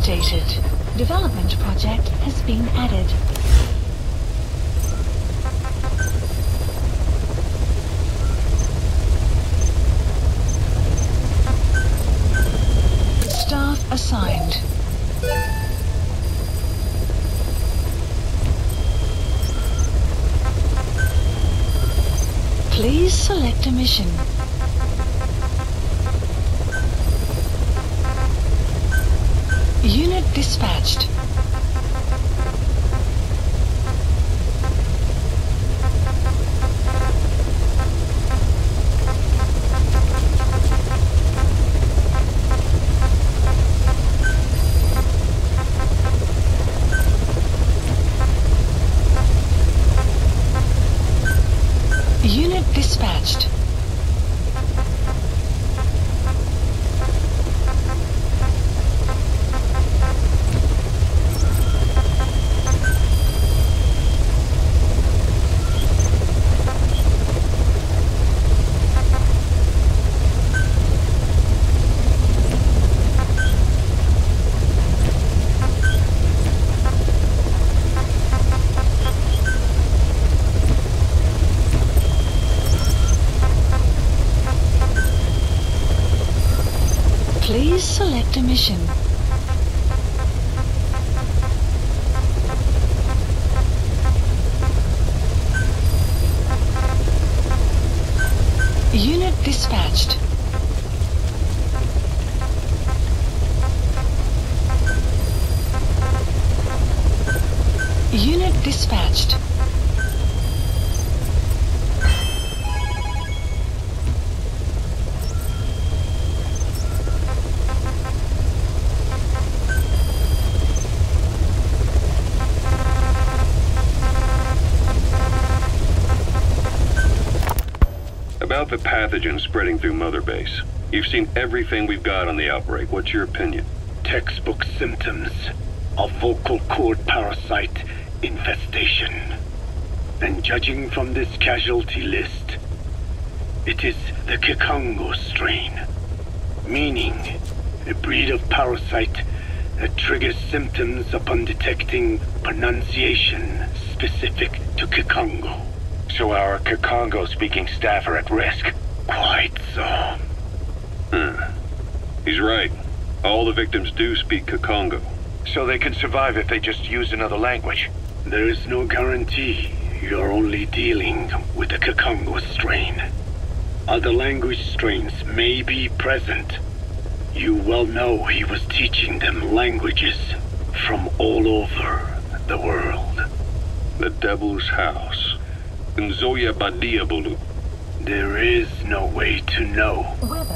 updated. Development project has been added. Staff assigned. Please select a mission. Unit dispatched. Unit dispatched. Please select a mission. Unit dispatched. Unit dispatched. About the pathogen spreading through Mother Base. You've seen everything we've got on the outbreak. What's your opinion? Textbook symptoms of vocal cord parasite infestation. And judging from this casualty list, it is the Kikongo strain, meaning a breed of parasite that triggers symptoms upon detecting pronunciation specific to Kikongo. So our Kikongo-speaking staff are at risk? Quite so. He's right. All the victims do speak Kikongo. So they can survive if they just use another language? There is no guarantee. You're only dealing with the Kikongo strain. Other language strains may be present. You well know he was teaching them languages from all over the world. The Devil's House. Nzoya Badiabulu. There is no way to know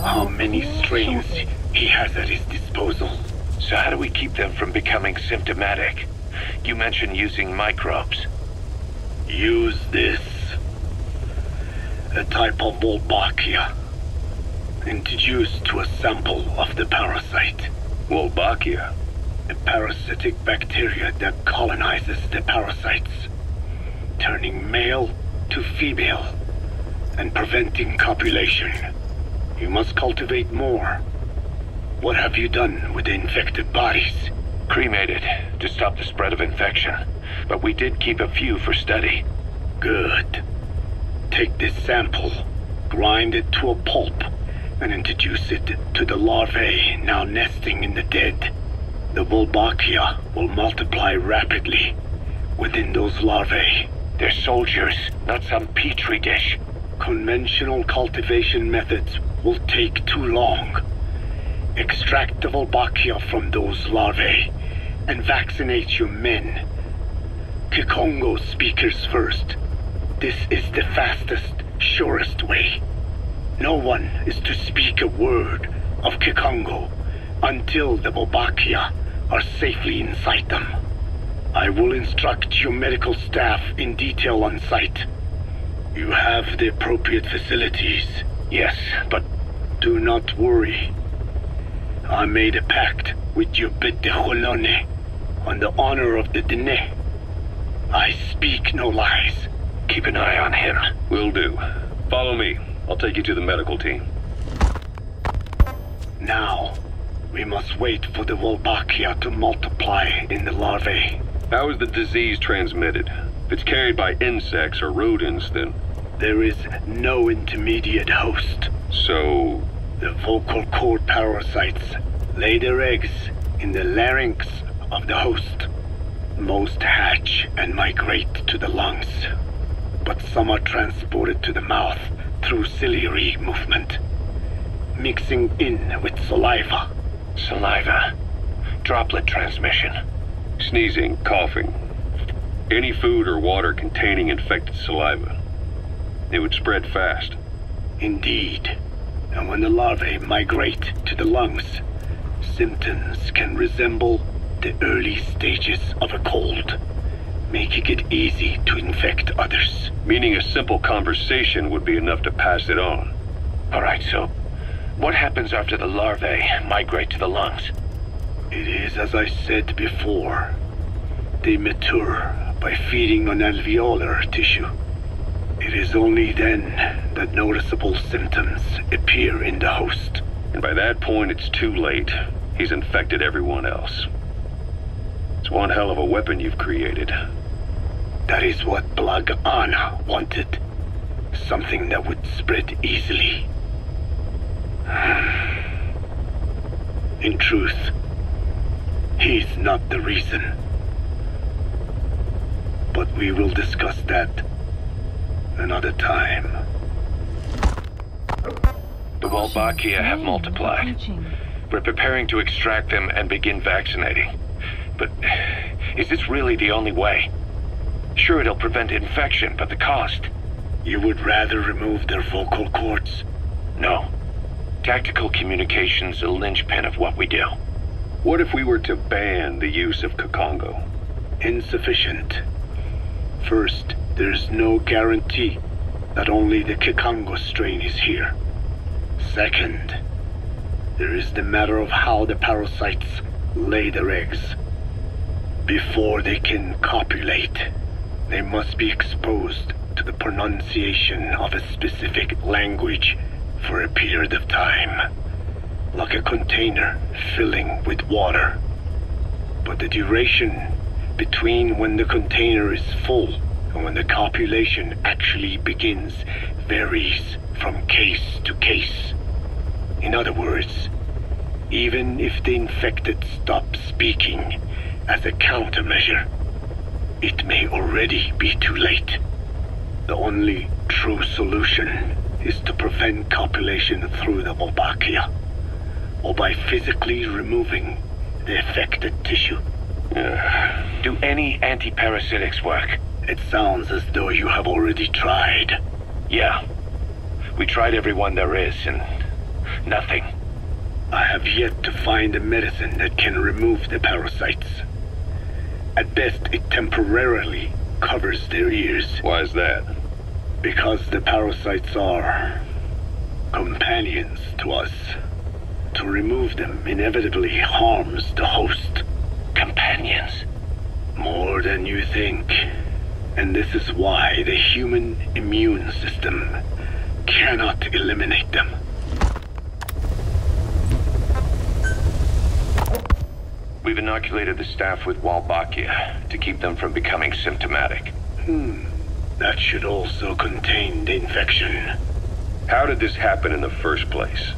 how many strains he has at his disposal. So how do we keep them from becoming symptomatic? You mentioned using microbes. Use this. A type of Wolbachia. Introduced to a sample of the parasite. Wolbachia? A parasitic bacteria that colonizes the parasites, turning male to female and preventing copulation. You must cultivate more. What have you done with the infected bodies? Cremated to stop the spread of infection, but we did keep a few for study. Good. Take this sample, grind it to a pulp, and introduce it to the larvae now nesting in the dead. The Wolbachia will multiply rapidly within those larvae. They're soldiers, not some petri dish. Conventional cultivation methods will take too long. Extract the Wolbachia from those larvae and vaccinate your men. Kikongo speakers first. This is the fastest, surest way. No one is to speak a word of Kikongo until the Wolbachia are safely inside them. I will instruct your medical staff in detail on site. You have the appropriate facilities. Yes, but... Do not worry. I made a pact with your bit de Cholone on the honor of the Dene. I speak no lies. Keep an eye on him. Will do. Follow me. I'll take you to the medical team. Now, We must wait for the Wolbachia to multiply in the larvae. How is the disease transmitted? If it's carried by insects or rodents, then... There is no intermediate host. So... The vocal cord parasites lay their eggs in the larynx of the host. Most hatch and migrate to the lungs, but some are transported to the mouth through ciliary movement, mixing in with saliva. Saliva. Droplet transmission. Sneezing, coughing. Any food or water containing infected saliva. It would spread fast. Indeed. And when the larvae migrate to the lungs, symptoms can resemble the early stages of a cold, making it easy to infect others. Meaning a simple conversation would be enough to pass it on. Alright, so what happens after the larvae migrate to the lungs? It is as I said before. They mature by feeding on alveolar tissue. It is only then that noticeable symptoms appear in the host. And by that point, it's too late. He's infected everyone else. It's one hell of a weapon you've created. That is what Blag Anna wanted. Something that would spread easily. In truth, he's not the reason. But we will discuss that another time. The Wolbachia have multiplied. We're preparing to extract them and begin vaccinating. But is this really the only way? Sure, it'll prevent infection, but the cost... You would rather remove their vocal cords? No. Tactical communication's a linchpin of what we do. What if we were to ban the use of Kakongo? Insufficient. First, there's no guarantee that only the Kakongo strain is here. Second, there is the matter of how the parasites lay their eggs. Before they can copulate, they must be exposed to the pronunciation of a specific language for a period of time, like a container filling with water. But the duration between when the container is full and when the copulation actually begins varies from case to case. In other words, even if the infected stop speaking as a countermeasure, it may already be too late. The only true solution is to prevent copulation through the Wolbachia, or by physically removing the affected tissue. Do any antiparasitics work? It sounds as though you have already tried. Yeah. We tried every one there is, and nothing. I have yet to find a medicine that can remove the parasites. At best, it temporarily covers their ears. Why is that? Because the parasites are companions to us. To remove them inevitably harms the host. Companions? More than you think. And this is why the human immune system cannot eliminate them. We've inoculated the staff with Wolbachia to keep them from becoming symptomatic. That should also contain the infection. How did this happen in the first place?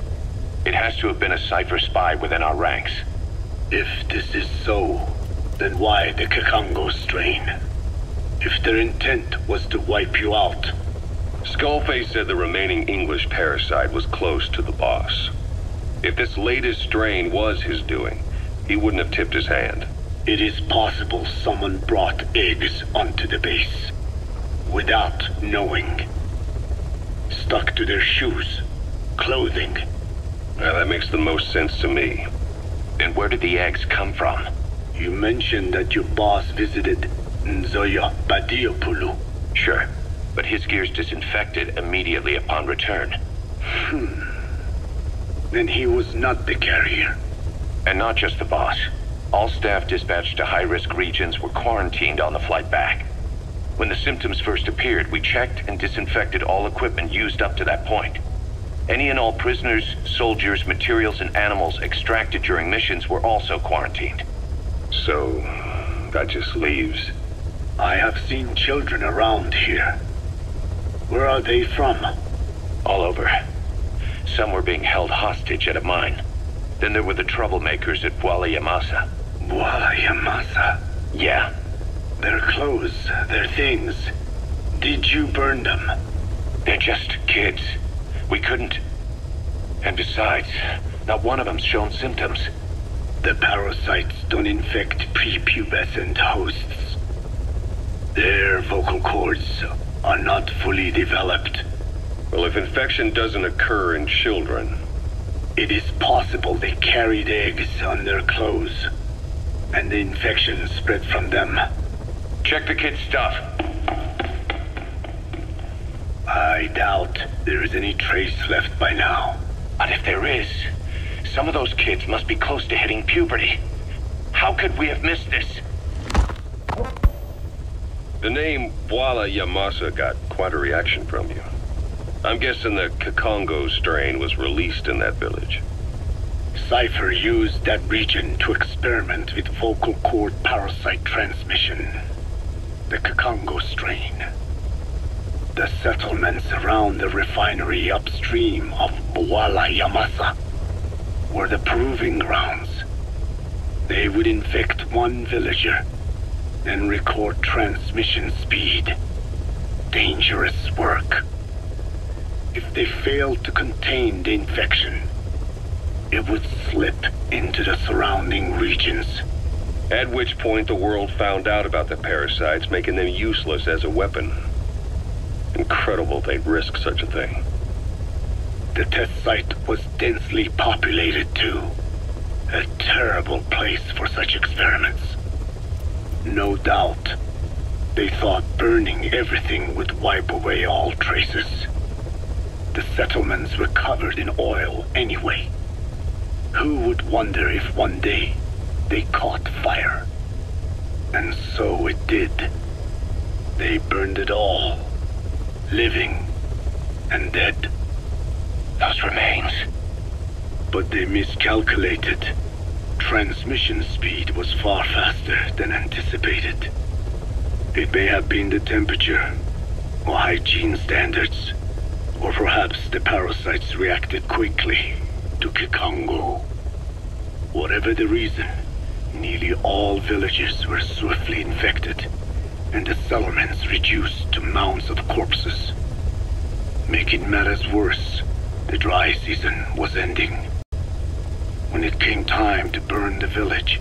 It has to have been a Cypher spy within our ranks. If this is so, then why the Kakongo strain? If their intent was to wipe you out. Skullface said the remaining English parasite was close to the boss. If this latest strain was his doing, he wouldn't have tipped his hand. It is possible someone brought eggs onto the base without knowing. Stuck to their shoes, clothing. Well, that makes the most sense to me. And where did the eggs come from? You mentioned that your boss visited Nzoya Badiopulu. Sure, but his gear's disinfected immediately upon return. Then he was not the carrier. And not just the boss. All staff dispatched to high-risk regions were quarantined on the flight back. When the symptoms first appeared, we checked and disinfected all equipment used up to that point. Any and all prisoners, soldiers, materials, and animals extracted during missions were also quarantined. So, that just leaves... I have seen children around here. Where are they from? All over. Some were being held hostage at a mine. Then there were the troublemakers at Yamasa. Yamasa? Yeah. Their clothes, their things. Did you burn them? They're just kids. We couldn't. And besides, not one of them's shown symptoms. The parasites don't infect prepubescent hosts. Their vocal cords are not fully developed. Well, if infection doesn't occur in children... It is possible they carried eggs on their clothes, and the infection spread from them. Check the kid's stuff. I doubt there is any trace left by now. But if there is, some of those kids must be close to hitting puberty. How could we have missed this? The name Yamasa got quite a reaction from you. I'm guessing the Kikongo strain was released in that village. Cypher used that region to experiment with vocal cord parasite transmission. The Kikongo strain. The settlements around the refinery upstream of Yamasa were the proving grounds. They would infect one villager, then record transmission speed. Dangerous work. If they failed to contain the infection, it would slip into the surrounding regions. At which point the world found out about the parasites, making them useless as a weapon. Incredible they'd risk such a thing. The test site was densely populated too. A terrible place for such experiments. No doubt, they thought burning everything would wipe away all traces. The settlements were covered in oil anyway. Who would wonder if one day they caught fire? And so it did. They burned it all. Living and dead. Those remains. But they miscalculated. Transmission speed was far faster than anticipated. It may have been the temperature, or hygiene standards, or perhaps the parasites reacted quickly to Kikongo. Whatever the reason, nearly all villages were swiftly infected, and the settlements reduced to mounds of corpses. Making matters worse, the dry season was ending. When it came time to burn the village,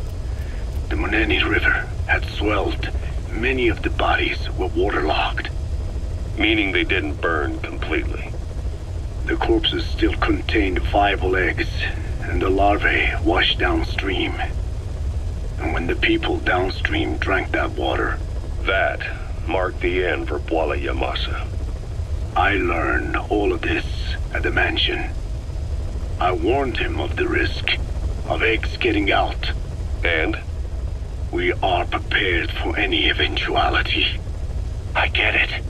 the Moneni River had swelled. Many of the bodies were waterlogged. Meaning they didn't burn completely. The corpses still contained viable eggs, and the larvae washed downstream. And when the people downstream drank that water... That marked the end for Yamasa. I learned all of this at the mansion. I warned him of the risk of eggs getting out. And? We are prepared for any eventuality. I get it.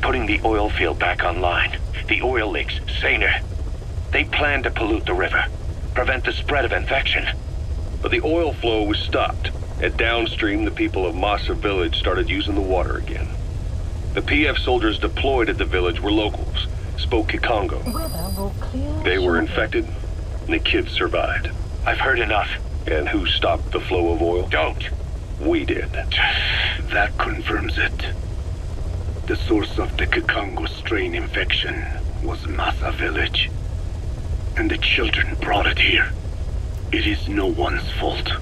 Putting the oil field back online. The oil leaks, saner. They planned to pollute the river, prevent the spread of infection. But the oil flow was stopped, and downstream the people of Masa village started using the water again. The PF soldiers deployed at the village were locals, spoke Kikongo. They were infected, and the kids survived. I've heard enough. And who stopped the flow of oil? Don't. We did. That confirms it. The source of the Kikongo strain infection was Masa village. And the children brought it here. It is no one's fault.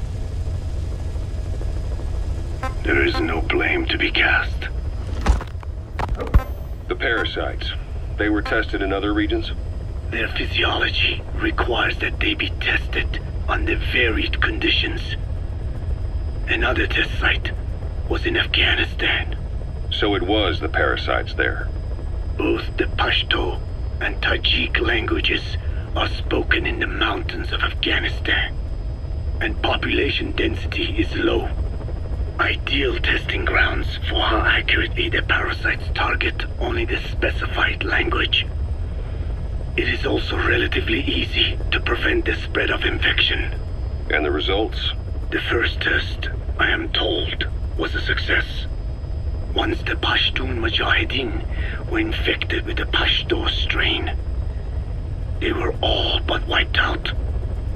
There is no blame to be cast. The parasites, they were tested in other regions? Their physiology requires that they be tested under varied conditions. Another test site was in Afghanistan. So it was the parasites there. Both the Pashto and Tajik languages are spoken in the mountains of Afghanistan, and population density is low. Ideal testing grounds for how accurately the parasites target only the specified language. It is also relatively easy to prevent the spread of infection. And the results? The first test, I am told, was a success. Once the Pashtun Mujahideen were infected with the Pashto strain, they were all but wiped out.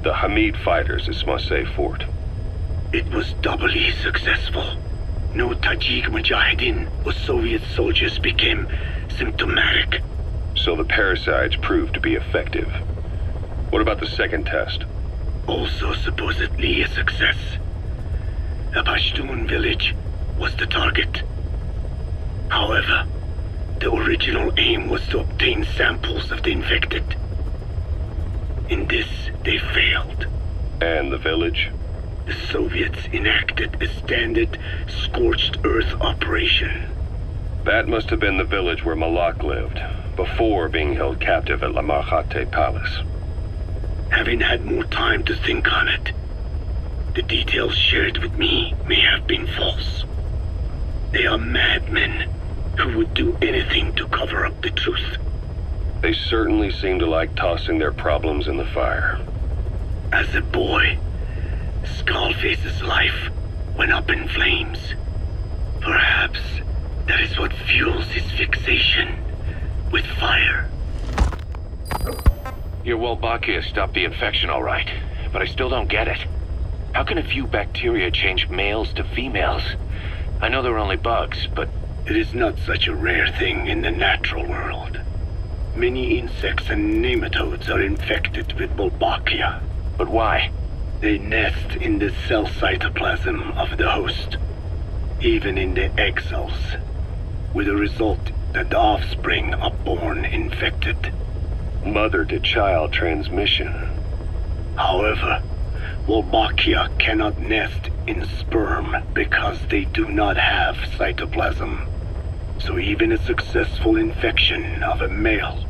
The Hamid fighters at Smasei Fort. It was doubly successful. No Tajik Mujahideen or Soviet soldiers became symptomatic. So the parasites proved to be effective. What about the second test? Also supposedly a success. A Pashtun village was the target. However, the original aim was to obtain samples of the infected. In this, they failed. And the village? The Soviets enacted a standard scorched earth operation. That must have been the village where Malak lived, before being held captive at La Marjate Palace. Having had more time to think on it, the details shared with me may have been false. They are madmen who would do anything to cover up the truth. They certainly seem to like tossing their problems in the fire. As a boy, Skullface's life went up in flames. Perhaps that is what fuels his fixation with fire. Your Wolbachia stopped the infection all right, but I still don't get it. How can a few bacteria change males to females? I know they're only bugs, but... It is not such a rare thing in the natural world. Many insects and nematodes are infected with Wolbachia. But why? They nest in the cell cytoplasm of the host, even in the egg cells, with the result that the offspring are born infected. Mother-to-child transmission. However, Wolbachia cannot nest in sperm because they do not have cytoplasm. So even a successful infection of a male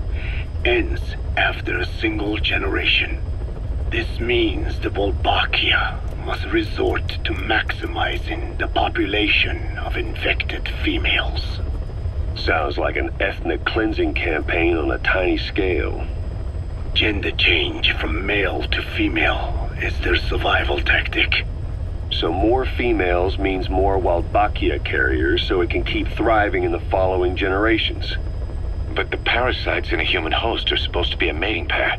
ends after a single generation. This means the Wolbachia must resort to maximizing the population of infected females. Sounds like an ethnic cleansing campaign on a tiny scale. Gender change from male to female is their survival tactic. So more females means more Wolbachia carriers, so it can keep thriving in the following generations. But the parasites in a human host are supposed to be a mating pair.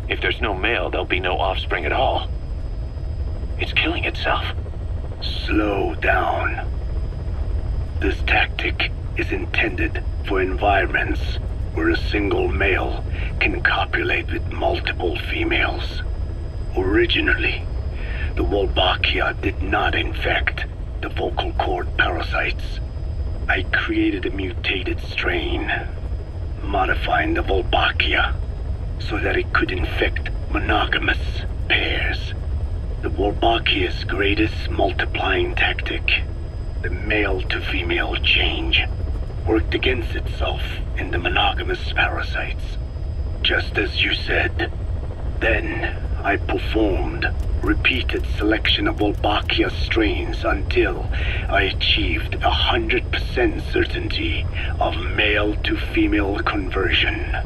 If there's no male, there'll be no offspring at all. It's killing itself. Slow down. This tactic is intended for environments where a single male can copulate with multiple females. Originally, the Wolbachia did not infect the vocal cord parasites. I created a mutated strain, modifying the Wolbachia so that it could infect monogamous pairs. The Wolbachia's greatest multiplying tactic, the male-to-female change, worked against itself in the monogamous parasites. Just as you said. Then, I performed repeated selection of Wolbachia strains until I achieved 100% certainty of male-to-female conversion.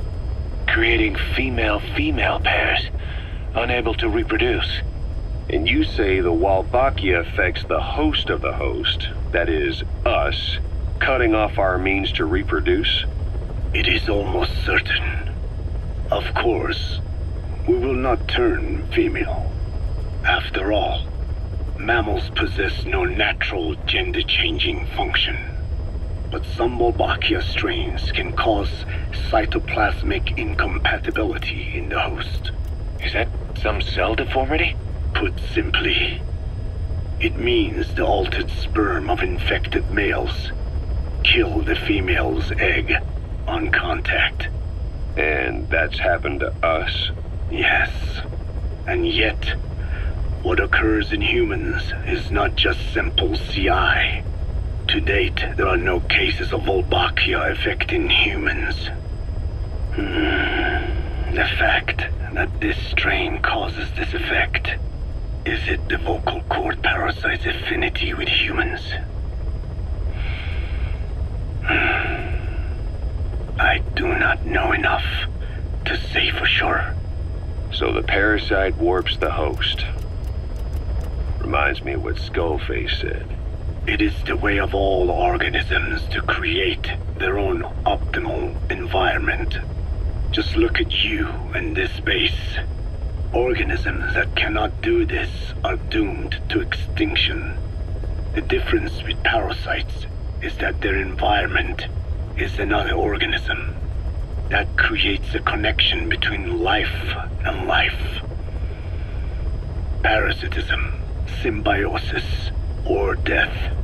Creating female-female pairs, unable to reproduce. And you say the Wolbachia affects the host of the host, that is, us, cutting off our means to reproduce? It is almost certain. Of course, we will not turn female. After all, mammals possess no natural gender-changing function. But some Wolbachia strains can cause cytoplasmic incompatibility in the host. Is that some cell deformity? Put simply, it means the altered sperm of infected males kill the female's egg on contact. And that's happened to us? Yes. And yet, what occurs in humans is not just simple CI. To date, there are no cases of Wolbachia affecting humans. The fact that this strain causes this effect, is it the vocal cord parasite's affinity with humans? I do not know enough to say for sure. So the parasite warps the host. Reminds me of what Skullface said. It is the way of all organisms to create their own optimal environment. Just look at you and this base. Organisms that cannot do this are doomed to extinction. The difference with parasites is that their environment is another organism. That creates a connection between life and life. Parasitism, symbiosis, or death.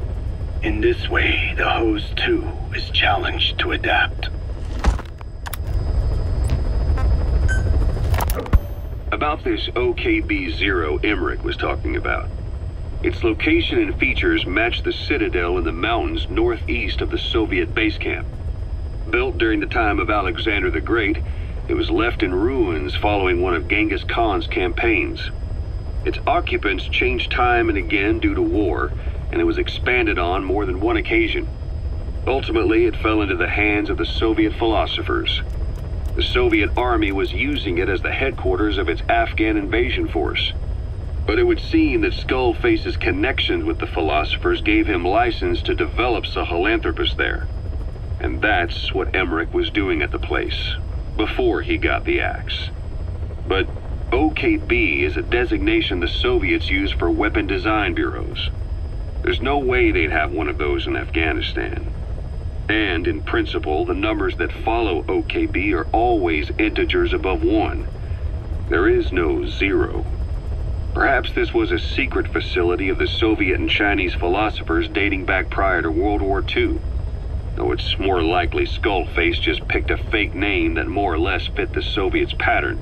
In this way, the host too is challenged to adapt. About this OKB-0 Emmerich was talking about. Its location and features match the citadel in the mountains northeast of the Soviet base camp. Built during the time of Alexander the Great, it was left in ruins following one of Genghis Khan's campaigns. Its occupants changed time and again due to war, and it was expanded on more than one occasion. Ultimately, it fell into the hands of the Soviet philosophers. The Soviet army was using it as the headquarters of its Afghan invasion force. But it would seem that Skullface's connections with the philosophers gave him license to develop Sahelanthropus there. And that's what Emmerich was doing at the place, before he got the axe. But OKB is a designation the Soviets use for weapon design bureaus. There's no way they'd have one of those in Afghanistan. And in principle, the numbers that follow OKB are always integers above 1. There is no 0. Perhaps this was a secret facility of the Soviet and Chinese philosophers dating back prior to World War II. Though it's more likely Skullface just picked a fake name that more or less fit the Soviets' pattern.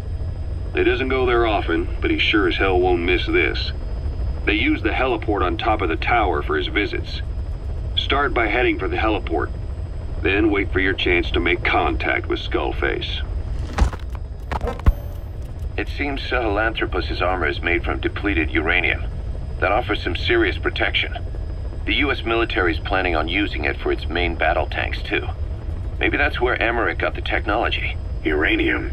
He doesn't go there often, but he sure as hell won't miss this. They use the heliport on top of the tower for his visits. Start by heading for the heliport. Then wait for your chance to make contact with Skullface. It seems Sahelanthropus' armor is made from depleted uranium. That offers some serious protection. The US military is planning on using it for its main battle tanks, too. Maybe that's where Emmerich got the technology. Uranium?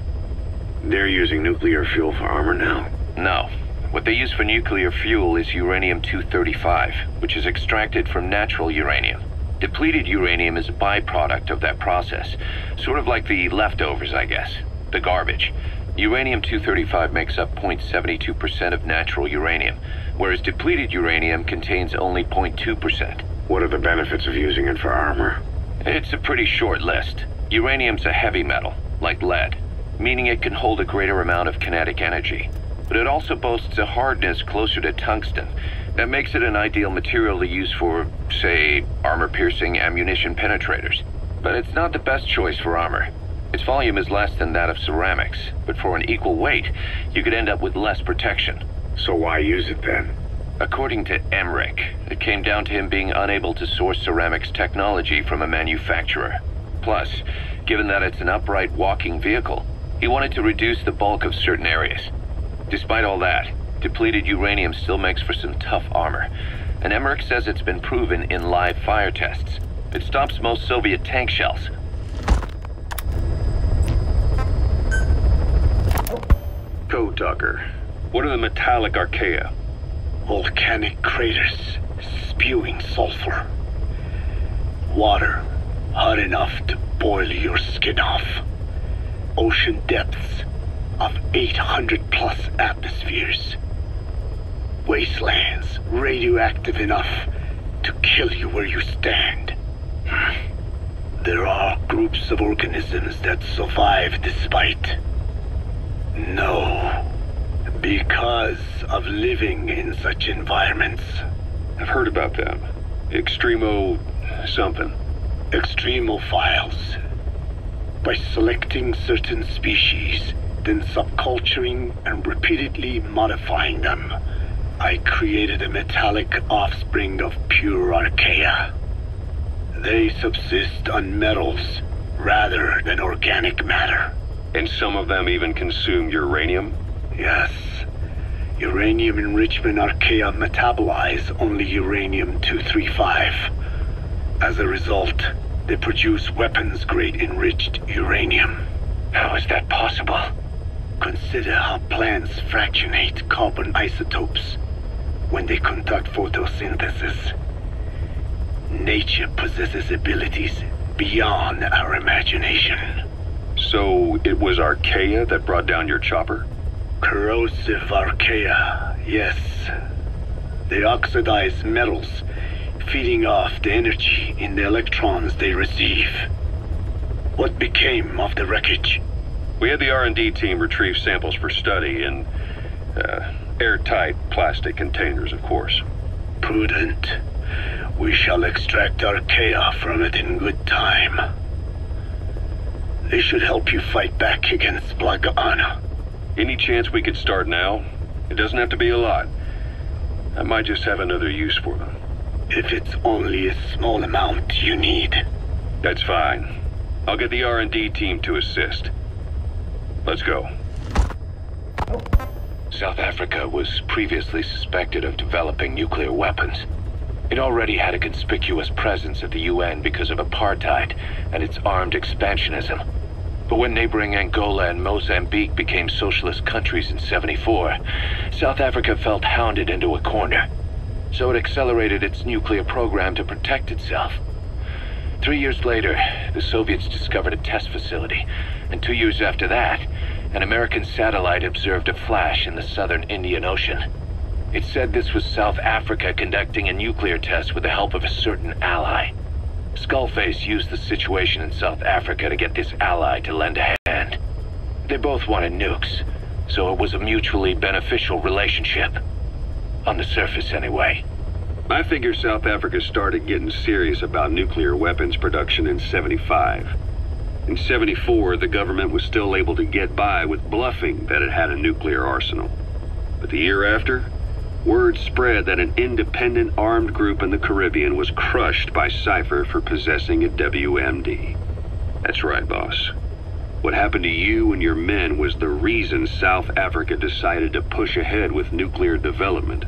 They're using nuclear fuel for armor now? No. What they use for nuclear fuel is uranium-235, which is extracted from natural uranium. Depleted uranium is a byproduct of that process. Sort of like the leftovers, I guess. The garbage. Uranium-235 makes up 0.72% of natural uranium, whereas depleted uranium contains only 0.2%. What are the benefits of using it for armor? It's a pretty short list. Uranium's a heavy metal, like lead, meaning it can hold a greater amount of kinetic energy. But it also boasts a hardness closer to tungsten. That makes it an ideal material to use for, say, armor-piercing ammunition penetrators. But it's not the best choice for armor. Its volume is less than that of ceramics, but for an equal weight, you could end up with less protection. So why use it then? According to Emmerich, it came down to him being unable to source ceramics technology from a manufacturer. Plus, given that it's an upright walking vehicle, he wanted to reduce the bulk of certain areas. Despite all that, depleted uranium still makes for some tough armor, and Emmerich says it's been proven in live fire tests. It stops most Soviet tank shells. Code Talker, what are the metallic archaea? Volcanic craters spewing sulfur. Water hot enough to boil your skin off. Ocean depths of 800 plus atmospheres. Wastelands radioactive enough to kill you where you stand. There are groups of organisms that survive despite. No, because of living in such environments. I've heard about them. Extremo something. Extremophiles. By selecting certain species, then subculturing and repeatedly modifying them, I created a metallic offspring of pure archaea. They subsist on metals rather than organic matter. And some of them even consume uranium? Yes. Uranium enrichment archaea metabolize only uranium-235. As a result, they produce weapons-grade enriched uranium. How is that possible? Consider how plants fractionate carbon isotopes when they conduct photosynthesis. Nature possesses abilities beyond our imagination. So it was Archaea that brought down your chopper? Corrosive Archaea, yes. They oxidize metals, feeding off the energy in the electrons they receive. What became of the wreckage? We had the R&D team retrieve samples for study in airtight plastic containers, of course. Prudent. We shall extract Archaea from it in good time. They should help you fight back against Black Anna. Any chance we could start now? It doesn't have to be a lot. I might just have another use for them. If it's only a small amount you need. That's fine. I'll get the R&D team to assist. Let's go. South Africa was previously suspected of developing nuclear weapons. It already had a conspicuous presence at the UN because of apartheid and its armed expansionism. But when neighboring Angola and Mozambique became socialist countries in '74, South Africa felt hounded into a corner. So it accelerated its nuclear program to protect itself. 3 years later, the Soviets discovered a test facility, and 2 years after that, an American satellite observed a flash in the southern Indian Ocean. It said this was South Africa conducting a nuclear test with the help of a certain ally. Skullface used the situation in South Africa to get this ally to lend a hand. They both wanted nukes, so it was a mutually beneficial relationship. On the surface, anyway. I figure South Africa started getting serious about nuclear weapons production in '75. In '74, the government was still able to get by with bluffing that it had a nuclear arsenal. But the year after, word spread that an independent armed group in the Caribbean was crushed by Cypher for possessing a WMD. That's right, boss. What happened to you and your men was the reason South Africa decided to push ahead with nuclear development.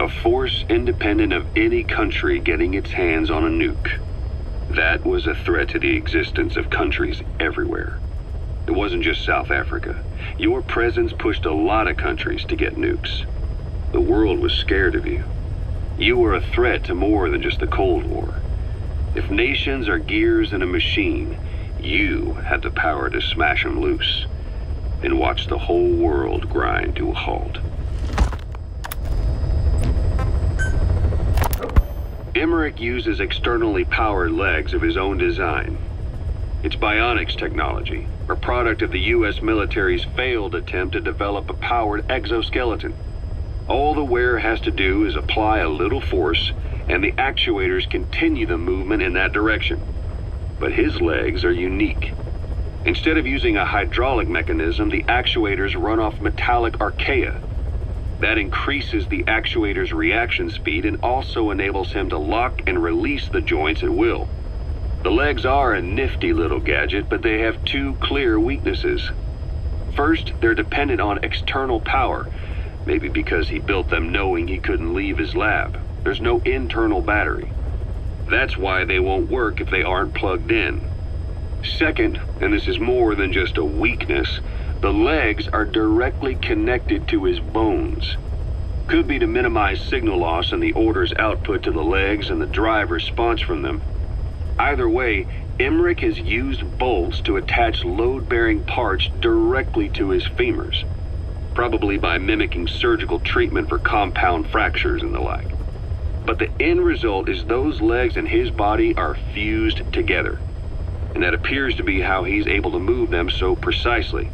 A force independent of any country getting its hands on a nuke. That was a threat to the existence of countries everywhere. It wasn't just South Africa. Your presence pushed a lot of countries to get nukes. The world was scared of you. You were a threat to more than just the Cold War. If nations are gears in a machine, you had the power to smash them loose and watch the whole world grind to a halt. Emmerich uses externally powered legs of his own design. It's bionics technology, a product of the U.S. military's failed attempt to develop a powered exoskeleton. All the wearer has to do is apply a little force, and the actuators continue the movement in that direction. But his legs are unique. Instead of using a hydraulic mechanism, the actuators run off metallic archaea. That increases the actuator's reaction speed and also enables him to lock and release the joints at will. The legs are a nifty little gadget, but they have two clear weaknesses. First, they're dependent on external power, maybe because he built them knowing he couldn't leave his lab. There's no internal battery. That's why they won't work if they aren't plugged in. Second, and this is more than just a weakness, the legs are directly connected to his bones. Could be to minimize signal loss and the order's output to the legs and the drive response from them. Either way, Emmerich has used bolts to attach load-bearing parts directly to his femurs, probably by mimicking surgical treatment for compound fractures and the like. But the end result is those legs and his body are fused together, and that appears to be how he's able to move them so precisely.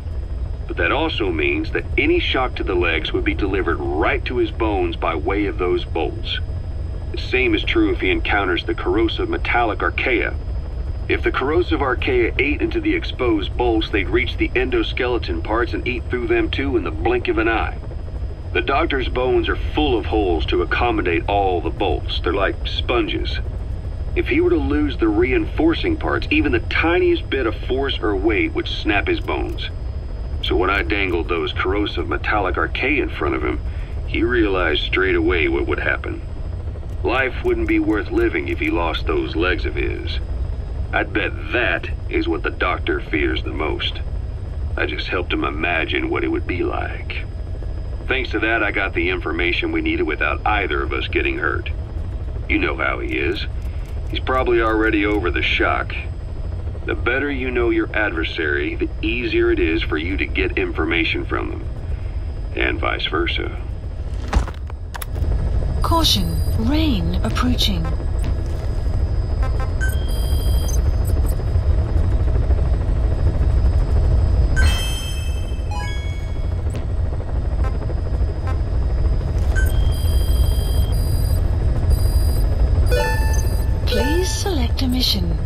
But that also means that any shock to the legs would be delivered right to his bones by way of those bolts. The same is true if he encounters the corrosive metallic archaea. If the corrosive archaea ate into the exposed bolts, they'd reach the endoskeleton parts and eat through them too in the blink of an eye. The doctor's bones are full of holes to accommodate all the bolts. They're like sponges. If he were to lose the reinforcing parts, even the tiniest bit of force or weight would snap his bones. So when I dangled those corrosive metallic archaea in front of him, he realized straight away what would happen. Life wouldn't be worth living if he lost those legs of his. I'd bet that is what the doctor fears the most. I just helped him imagine what it would be like. Thanks to that, I got the information we needed without either of us getting hurt. You know how he is. He's probably already over the shock. The better you know your adversary, the easier it is for you to get information from them. And vice versa. Caution, rain approaching. Please select a mission.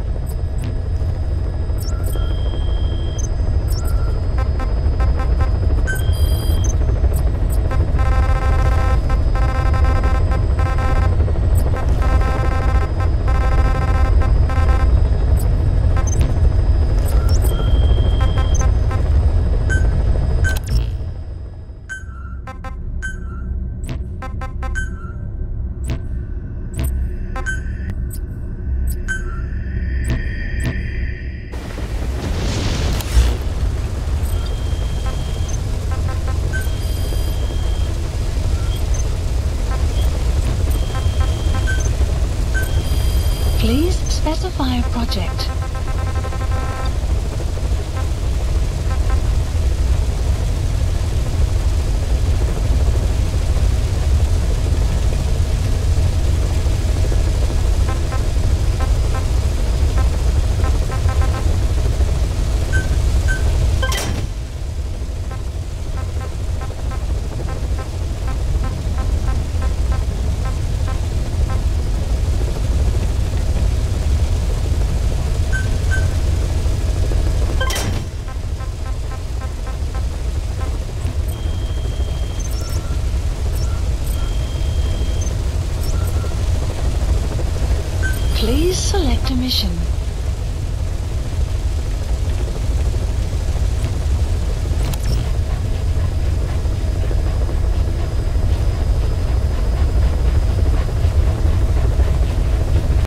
Please specify a project. Please select a mission.